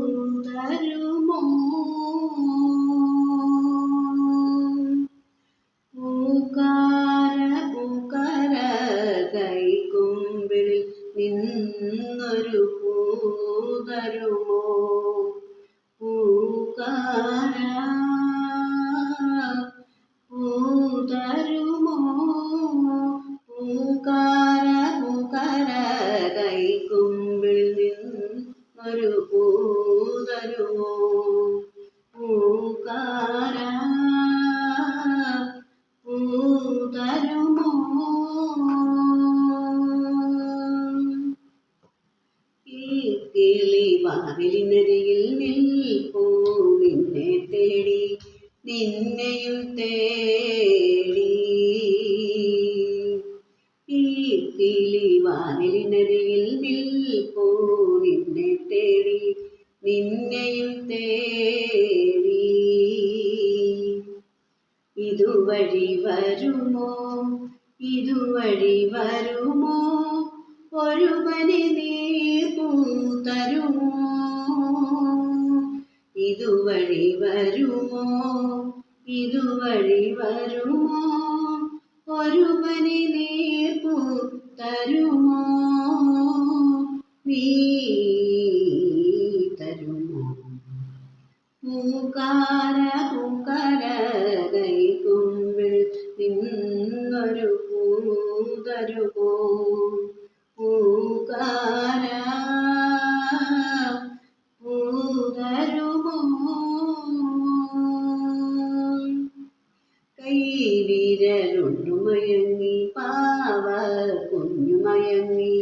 പൂതരുമോ പൂക്കാര കൈക്കുമ്പിൽ നിന്നൊരു പൂതരുമോ പൂക്കാര പൂതരുമോ പൂക്കാര കൈക്കുമ്പിൽ നിന്നൊരു പൂതരുമോ പൂക്കാര പൂതരുമോ ഈ കിളിവാതിലിനരികിൽ നിൽപ്പൂ നിന്നെ തേടി നിന്നെയും തേടി ഈ കിളിവാതിലിനരികിൽ നിൽപ്പൂ നിന്നെ തേടി നിന്നെയും തേടി ഇതുവഴി വരുമോ ഇതുവഴി വരുമോ ഒരു പനി നീർപ്പൂ തരുമോ ഇതുവഴി വരുമോ ഇതുവഴി വരുമോ ഒരു പനി നീർപ്പൂ തരുമോ നീ തരുമോ പൂക്കാര കൈക്കുമ്പിൽ നിന്നൊരു പൂതരുമോ പൂക്കാര പൂതരുമോ കൈവിരലുണ്ടു മയങ്ങി പാവ കുഞ്ഞു മയങ്ങി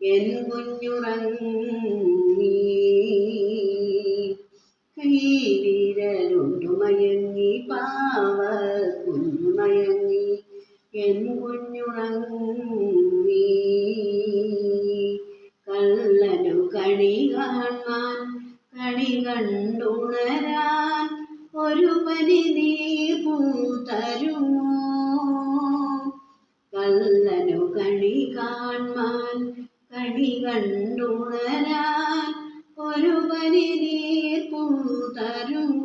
എൻ കുഞ്ഞുറങ്ങി കൈവിരലുണ്ടു മയങ്ങി പാവ കുഞ്ഞു മയങ്ങി എൻ കുഞ്ഞുറങ്ങി കള്ളനു കണി കാണാൻ കണി കണ്ടുണരാൻ ഒരു പനി നീർപ്പൂ തരുമോ കള്ളനു കണി കാണാൻ കണി കണ്ടുണരാൻ ഒരു പനി നീർപ്പൂ തരുമോ